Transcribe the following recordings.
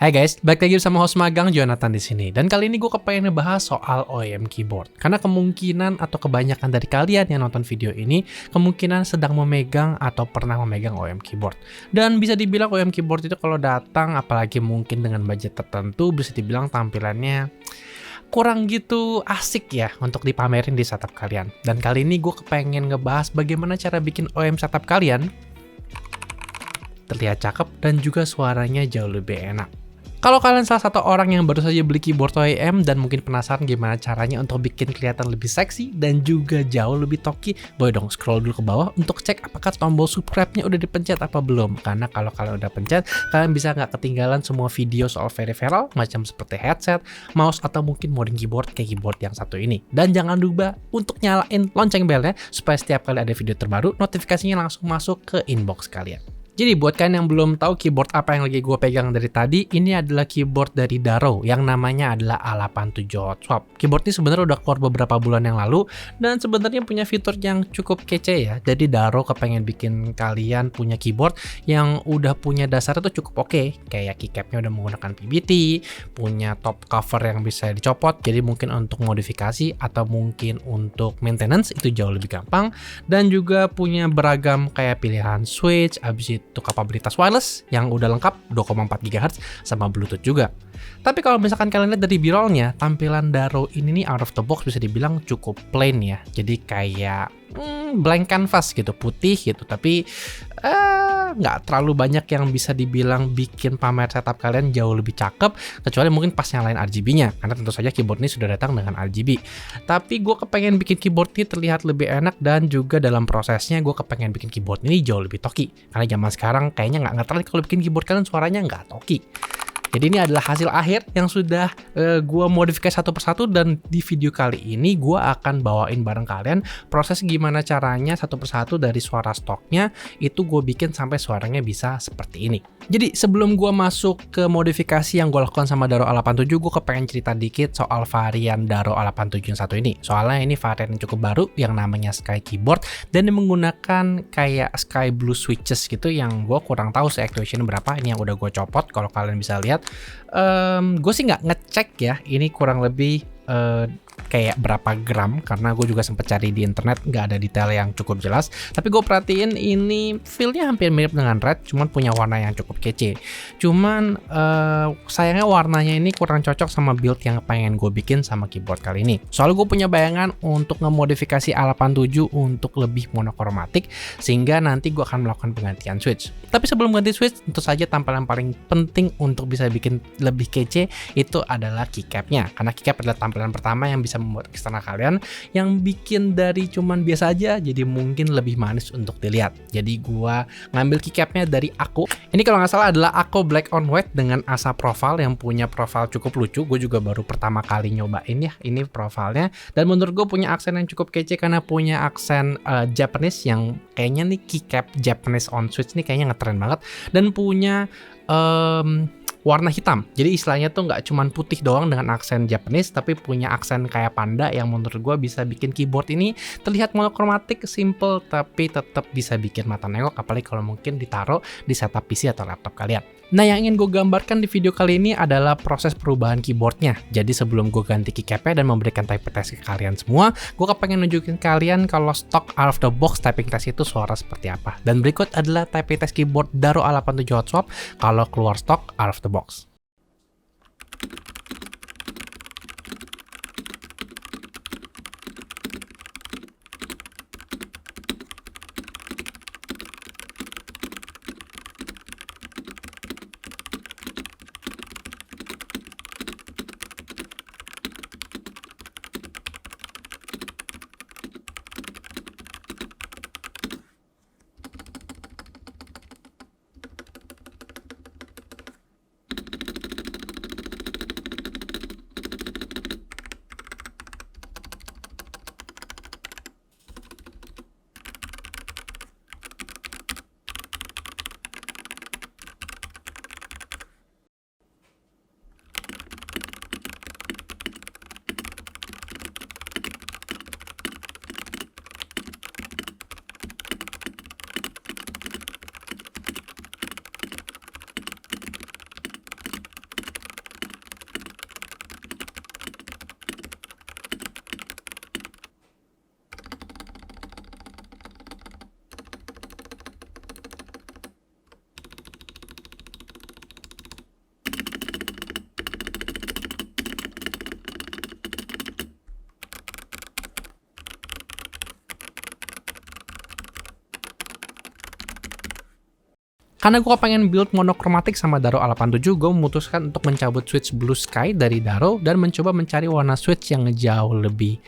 Hai guys, balik lagi bersama host magang Jonathan di sini. Dan kali ini gue kepengen ngebahas soal OEM keyboard. Karena kemungkinan atau kebanyakan dari kalian yang nonton video ini kemungkinan sedang memegang atau pernah memegang OEM keyboard. Dan bisa dibilang OEM keyboard itu kalau datang, apalagi mungkin dengan budget tertentu, bisa dibilang tampilannya kurang gitu asik ya untuk dipamerin di setup kalian. Dan kali ini gue kepengen ngebahas bagaimana cara bikin OEM setup kalian terlihat cakep dan juga suaranya jauh lebih enak. Kalau kalian salah satu orang yang baru saja beli keyboard OEM dan mungkin penasaran gimana caranya untuk bikin kelihatan lebih seksi dan juga jauh lebih talky, boleh dong scroll dulu ke bawah untuk cek apakah tombol subscribe-nya udah dipencet apa belum. Karena kalau kalian udah pencet, kalian bisa nggak ketinggalan semua video soal peripheral macam seperti headset, mouse, atau mungkin modding keyboard kayak keyboard yang satu ini. Dan jangan lupa untuk nyalain lonceng belnya supaya setiap kali ada video terbaru, notifikasinya langsung masuk ke inbox kalian. Jadi buat kalian yang belum tahu keyboard apa yang lagi gue pegang dari tadi, ini adalah keyboard dari Daro yang namanya adalah A87 Hot Swap. Keyboard ini sebenarnya udah keluar beberapa bulan yang lalu dan sebenarnya punya fitur yang cukup kece ya. Jadi Daro kepengen bikin kalian punya keyboard yang udah punya dasar itu cukup oke. Kayak keycapnya udah menggunakan PBT, punya top cover yang bisa dicopot, jadi mungkin untuk modifikasi atau mungkin untuk maintenance itu jauh lebih gampang. Dan juga punya beragam kayak pilihan switch, abis itu kapabilitas wireless yang udah lengkap 2,4 GHz sama Bluetooth juga. Tapi kalau misalkan kalian lihat dari b-rollnya, tampilan Daro ini nih out of the box bisa dibilang cukup plain ya. Jadi kayak blank canvas gitu, putih gitu. Tapi nggak terlalu banyak yang bisa dibilang bikin pamer setup kalian jauh lebih cakep, kecuali mungkin pas nyalain RGB-nya. Karena tentu saja keyboard ini sudah datang dengan RGB. Tapi gue kepengen bikin keyboard ini terlihat lebih enak dan juga dalam prosesnya gue kepengen bikin keyboard ini jauh lebih talky. Karena zaman sekarang kayaknya nggak ngetren kalau bikin keyboard kalian suaranya nggak talky. Jadi ini adalah hasil akhir yang sudah gue modifikasi satu persatu, dan di video kali ini gue akan bawain bareng kalian proses gimana caranya satu persatu dari suara stoknya itu gue bikin sampai suaranya bisa seperti ini. Jadi sebelum gue masuk ke modifikasi yang gue lakukan sama Daro A87, gue kepengen cerita dikit soal varian Daro A87 yang satu ini. Soalnya ini varian yang cukup baru yang namanya Sky Keyboard dan dia menggunakan kayak Sky Blue switches gitu yang gue kurang tahu sih actuation berapa. Ini yang udah gue copot kalau kalian bisa lihat. Gue sih nggak ngecek ya ini kurang lebih kayak berapa gram, karena gue juga sempet cari di internet nggak ada detail yang cukup jelas. Tapi gue perhatiin ini feel-nya hampir mirip dengan red, cuman punya warna yang cukup kece. Cuman sayangnya warnanya ini kurang cocok sama build yang pengen gue bikin sama keyboard kali ini. Soalnya gue punya bayangan untuk ngemodifikasi A87 untuk lebih monokromatik, sehingga nanti gue akan melakukan penggantian switch. Tapi sebelum ganti switch, tentu saja tampilan paling penting untuk bisa bikin lebih kece itu adalah keycapnya. Karena keycap adalah tampilan pertama yang bisa membuat eksternal kalian yang bikin dari cuman biasa aja jadi mungkin lebih manis untuk dilihat. Jadi gua ngambil keycapnya dari Ako. Ini kalau nggak salah adalah Ako Black on White dengan Asa profile yang punya profile cukup lucu. Gue juga baru pertama kali nyobain ya ini profilnya, dan menurut gue punya aksen yang cukup kece karena punya aksen Japanese yang kayaknya nih keycap Japanese on switch nih kayaknya ngetren banget, dan punya warna hitam. Jadi istilahnya tuh nggak cuman putih doang dengan aksen Japanese, tapi punya aksen kayak panda yang menurut gue bisa bikin keyboard ini terlihat monokromatik, simple, tapi tetap bisa bikin mata nengok, apalagi kalau mungkin ditaruh di setup PC atau laptop kalian. Nah, yang ingin gue gambarkan di video kali ini adalah proses perubahan keyboardnya. Jadi sebelum gue ganti keycapnya dan memberikan typing test ke kalian semua, gue kepengen nunjukin kalian kalau stock out of the box typing test itu suara seperti apa. Dan berikut adalah typing test keyboard Daro A87 Hot Swap kalau keluar stock out of the box. Karena gue pengen build monokromatik sama Daro A87, gue memutuskan untuk mencabut switch Blue Sky dari Daro dan mencoba mencari warna switch yang jauh lebih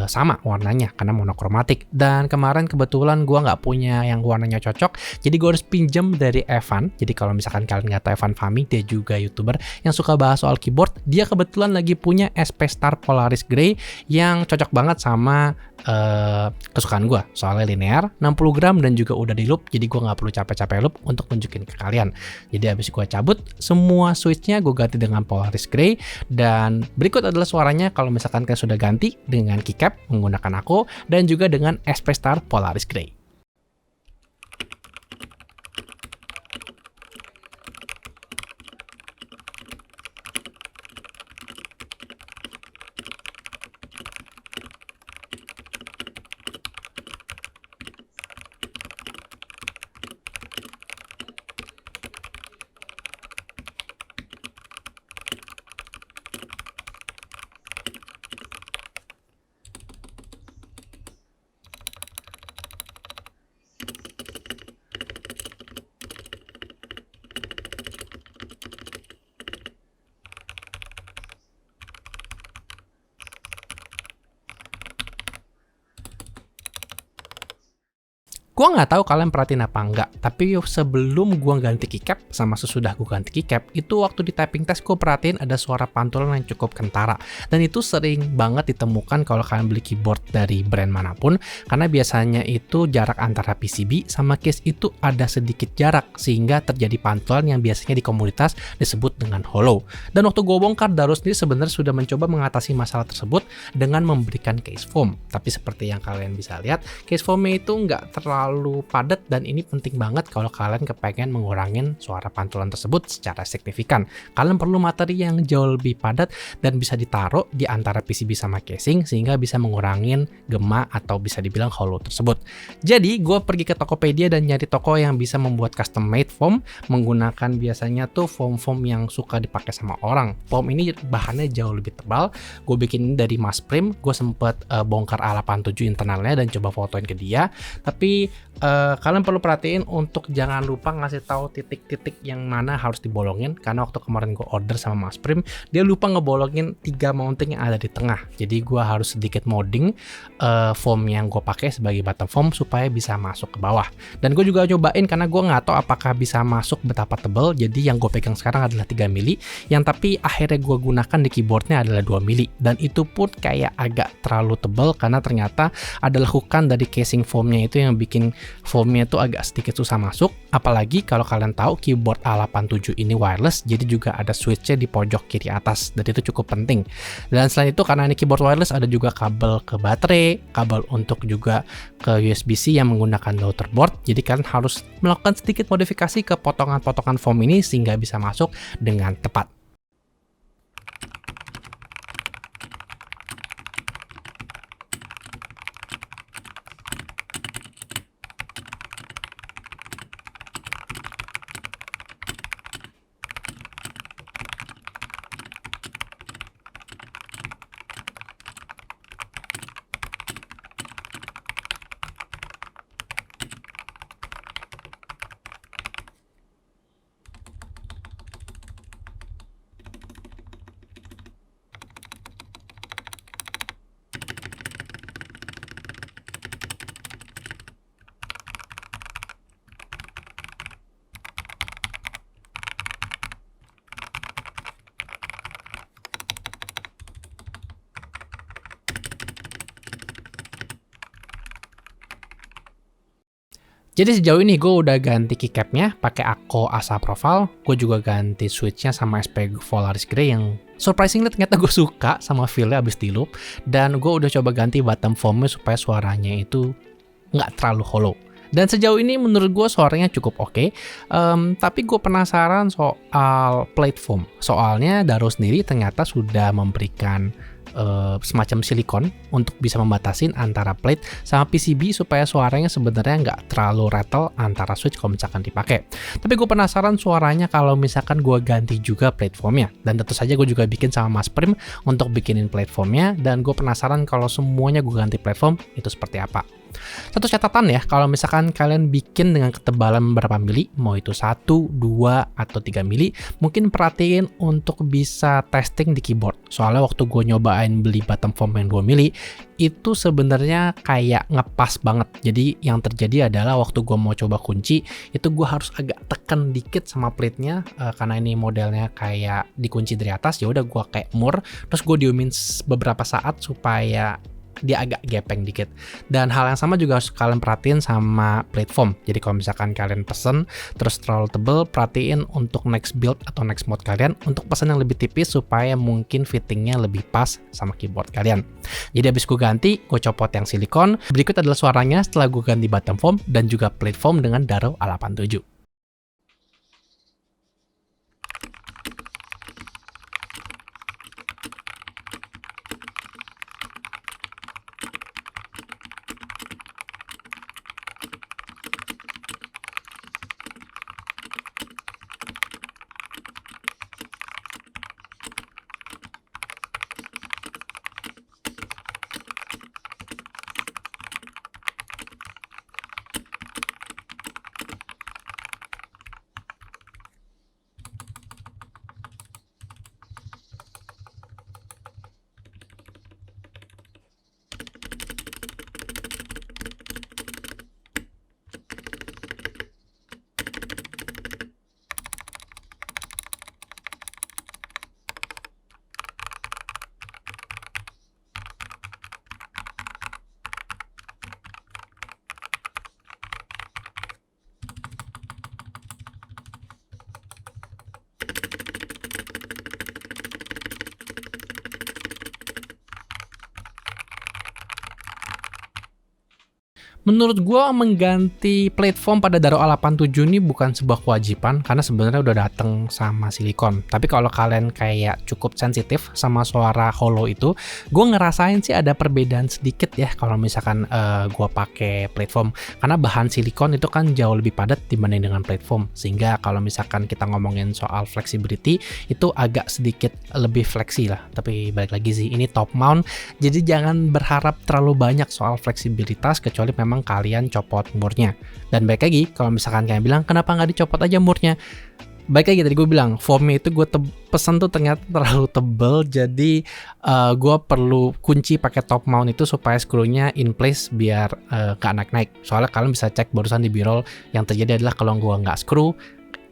sama warnanya karena monokromatik. Dan kemarin kebetulan gue nggak punya yang warnanya cocok, jadi gue harus pinjam dari Evan. Jadi kalau misalkan kalian nggak tahu Evan Fahmi, dia juga YouTuber yang suka bahas soal keyboard. Dia kebetulan lagi punya SP Star Polaris Grey yang cocok banget sama kesukaan gue, soalnya linear 60 gram dan juga udah di loop, jadi gue nggak perlu capek-capek loop untuk tunjukin ke kalian. Jadi habis gue cabut semua switchnya, gue ganti dengan Polaris Grey. Dan berikut adalah suaranya kalau misalkan kalian sudah ganti dengan keycap menggunakan aku dan juga dengan SP Star Polaris Grey. Gua nggak tahu kalian perhatiin apa enggak, tapi sebelum gua ganti keycap sama sesudah gua ganti keycap, itu waktu di typing test gua perhatiin ada suara pantulan yang cukup kentara. Dan itu sering banget ditemukan kalau kalian beli keyboard dari brand manapun, karena biasanya itu jarak antara PCB sama case itu ada sedikit jarak, sehingga terjadi pantulan yang biasanya di komunitas disebut dengan hollow. Dan waktu gua bongkar, Daro sendiri sebenarnya sudah mencoba mengatasi masalah tersebut dengan memberikan case foam. Tapi seperti yang kalian bisa lihat, case foamnya itu nggak terlalu padat, dan ini penting banget kalau kalian kepengen mengurangin suara pantulan tersebut secara signifikan. Kalian perlu materi yang jauh lebih padat dan bisa ditaruh di antara PCB sama casing sehingga bisa mengurangin gema atau bisa dibilang hollow tersebut. Jadi gue pergi ke Tokopedia dan nyari toko yang bisa membuat custom made foam menggunakan biasanya tuh foam yang suka dipakai sama orang. Foam ini bahannya jauh lebih tebal. Gue bikin ini dari Masprim. Gue sempet bongkar A87 internalnya dan coba fotoin ke dia. Tapi kalian perlu perhatiin untuk jangan lupa ngasih tahu titik-titik yang mana harus dibolongin, karena waktu kemarin gue order sama Masprim, dia lupa ngebolongin 3 mounting yang ada di tengah. Jadi gue harus sedikit modding foam yang gue pakai sebagai bottom foam supaya bisa masuk ke bawah. Dan gue juga cobain karena gue nggak tahu apakah bisa masuk betapa tebal. Jadi yang gue pegang sekarang adalah 3 mili, yang tapi akhirnya gue gunakan di keyboardnya adalah 2 mili, dan itu pun kayak agak terlalu tebal karena ternyata ada lekukan dari casing foamnya itu yang bikin foamnya itu agak sedikit susah masuk. Apalagi kalau kalian tahu keyboard A87 ini wireless, jadi juga ada switchnya di pojok kiri atas, dan itu cukup penting. Dan selain itu, karena ini keyboard wireless, ada juga kabel ke baterai, kabel untuk juga ke USB-C yang menggunakan daughterboard. Jadi kalian harus melakukan sedikit modifikasi ke potongan-potongan foam ini sehingga bisa masuk dengan tepat. Jadi sejauh ini gue udah ganti keycapnya pakai Akko Asa Profile, gue juga ganti switchnya sama SP Polaris Grey yang surprisingly ternyata gue suka sama feel-nya abis di loop, dan gue udah coba ganti bottom foamnya supaya suaranya itu nggak terlalu hollow. Dan sejauh ini menurut gue suaranya cukup oke. Tapi gue penasaran soal plate foam. Soalnya Daro sendiri ternyata sudah memberikan semacam silikon untuk bisa membatasin antara plate sama PCB supaya suaranya sebenarnya nggak terlalu rattle antara switch kalau misalkan dipakai. Tapi gue penasaran suaranya kalau misalkan gue ganti juga platformnya. Dan tentu saja gue juga bikin sama Masprim untuk bikinin platformnya, dan gue penasaran kalau semuanya gue ganti platform itu seperti apa. Satu catatan ya, kalau misalkan kalian bikin dengan ketebalan berapa mili, mau itu 1, 2, atau 3 mili, mungkin perhatiin untuk bisa testing di keyboard. Soalnya waktu gue nyobain beli bottom foam yang 2 mili, itu sebenarnya kayak ngepas banget. Jadi yang terjadi adalah waktu gue mau coba kunci, itu gue harus agak tekan dikit sama plate-nya, karena ini modelnya kayak dikunci dari atas, ya udah gue kayak mur, terus gue diemin beberapa saat supaya dia agak gepeng dikit. Dan hal yang sama juga harus kalian perhatiin sama platform. Jadi kalau misalkan kalian pesen terus terlalu tebel, perhatiin untuk next build atau next mode kalian untuk pesen yang lebih tipis supaya mungkin fittingnya lebih pas sama keyboard kalian. Jadi habis gue ganti, gue copot yang silikon. Berikut adalah suaranya setelah gue ganti bottom foam dan juga platform dengan Daro A87. Menurut gua mengganti platform pada Daro A87 ini bukan sebuah kewajiban karena sebenarnya udah dateng sama silikon. Tapi kalau kalian kayak cukup sensitif sama suara hollow itu, gua ngerasain sih ada perbedaan sedikit ya kalau misalkan gua pakai platform. Karena bahan silikon itu kan jauh lebih padat dibanding dengan platform. Sehingga kalau misalkan kita ngomongin soal flexibility itu agak sedikit lebih fleksi lah. Tapi balik lagi sih ini top mount, jadi jangan berharap terlalu banyak soal fleksibilitas kecuali memang kalian copot murnya. Dan baik lagi, kalau misalkan kalian bilang kenapa nggak dicopot aja murnya, baik lagi tadi gue bilang foamnya itu gue pesen tuh ternyata terlalu tebel, jadi gue perlu kunci pakai top mount itu supaya screw-nya in place biar gak naik-naik. Soalnya kalian bisa cek barusan di B-roll, yang terjadi adalah kalau gue nggak screw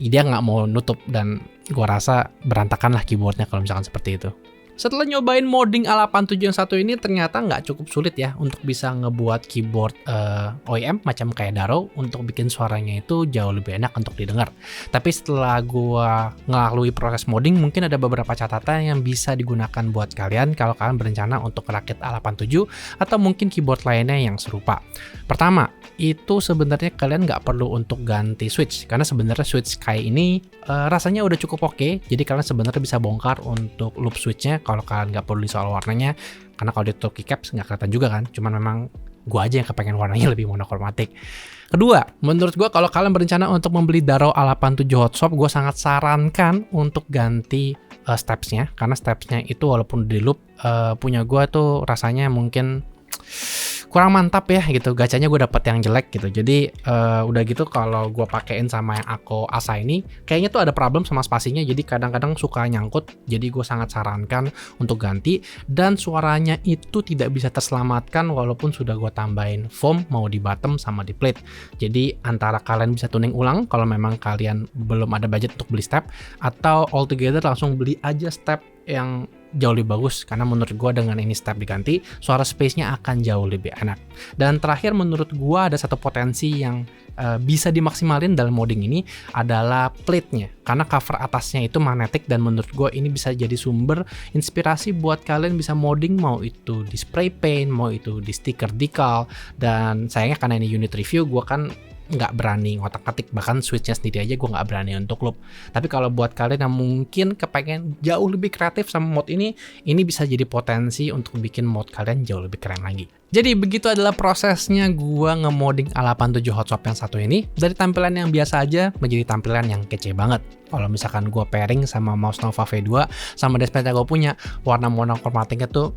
dia nggak mau nutup dan gue rasa berantakan lah keyboardnya kalau misalkan seperti itu. Setelah nyobain modding A87 yang satu ini ternyata nggak cukup sulit ya untuk bisa ngebuat keyboard OEM macam kayak Daro untuk bikin suaranya itu jauh lebih enak untuk didengar. Tapi setelah gua ngelalui proses modding, mungkin ada beberapa catatan yang bisa digunakan buat kalian kalau kalian berencana untuk rakit A87 atau mungkin keyboard lainnya yang serupa. Pertama, itu sebenarnya kalian nggak perlu untuk ganti switch karena sebenarnya switch kayak ini rasanya udah cukup oke. Jadi kalian sebenarnya bisa bongkar untuk loop switchnya kalau kalian nggak peduli soal warnanya, karena kalau ditutup keycaps nggak kelihatan juga kan, cuman memang gua aja yang kepengen warnanya lebih monokromatik. Kedua, menurut gua kalau kalian berencana untuk membeli Daro A87 Hot Swap, gua sangat sarankan untuk ganti stepsnya, karena stepsnya itu walaupun di loop punya gua tuh rasanya mungkin kurang mantap ya gitu, gacanya gue dapet yang jelek gitu. Jadi udah gitu kalau gue pakein sama yang Ako Asa ini kayaknya tuh ada problem sama spasinya, jadi kadang-kadang suka nyangkut. Jadi gue sangat sarankan untuk ganti, dan suaranya itu tidak bisa terselamatkan walaupun sudah gue tambahin foam mau di bottom sama di plate. Jadi antara kalian bisa tuning ulang kalau memang kalian belum ada budget untuk beli step, atau altogether langsung beli aja step yang jauh lebih bagus, karena menurut gue dengan ini step diganti, suara space-nya akan jauh lebih enak. Dan terakhir menurut gue ada satu potensi yang bisa dimaksimalin dalam modding ini adalah plate-nya, karena cover atasnya itu magnetic, dan menurut gue ini bisa jadi sumber inspirasi buat kalian bisa modding, mau itu di spray paint, mau itu di stiker decal. Dan sayangnya karena ini unit review, gue kan nggak berani ngotak-ngatik, bahkan switchnya sendiri aja gue nggak berani untuk loop. Tapi kalau buat kalian yang mungkin kepengen jauh lebih kreatif sama mod ini bisa jadi potensi untuk bikin mod kalian jauh lebih keren lagi. Jadi begitu adalah prosesnya gue nge-modding A87 Hot Swap yang satu ini, dari tampilan yang biasa aja menjadi tampilan yang kece banget. Kalau misalkan gue pairing sama mouse Nova V2 sama dashpad yang gue punya, warna monokromatiknya tuh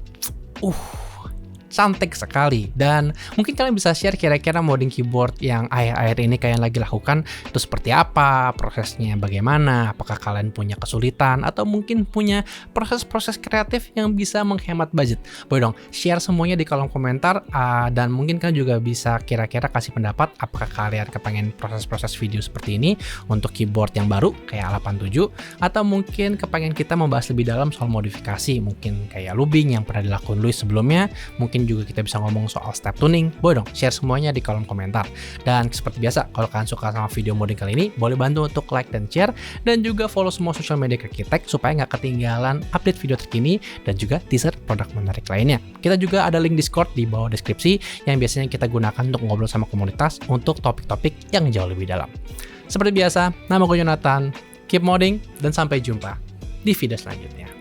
cantik sekali. Dan mungkin kalian bisa share kira-kira modding keyboard yang akhir-akhir ini kalian lagi lakukan itu seperti apa, prosesnya bagaimana, apakah kalian punya kesulitan atau mungkin punya proses-proses kreatif yang bisa menghemat budget. Boleh dong share semuanya di kolom komentar, dan mungkin kalian juga bisa kira-kira kasih pendapat apakah kalian kepengen proses-proses video seperti ini untuk keyboard yang baru kayak 87, atau mungkin kepengen kita membahas lebih dalam soal modifikasi, mungkin kayak looping yang pernah dilakukan Luis sebelumnya. Mungkin juga kita bisa ngomong soal step tuning. Boleh dong share semuanya di kolom komentar. Dan seperti biasa, kalau kalian suka sama video modding kali ini, boleh bantu untuk like dan share, dan juga follow semua sosial media Architect supaya nggak ketinggalan update video terkini dan juga teaser produk menarik lainnya. Kita juga ada link Discord di bawah deskripsi yang biasanya kita gunakan untuk ngobrol sama komunitas untuk topik-topik yang jauh lebih dalam. Seperti biasa, nama gue Jonathan, keep modding, dan sampai jumpa di video selanjutnya.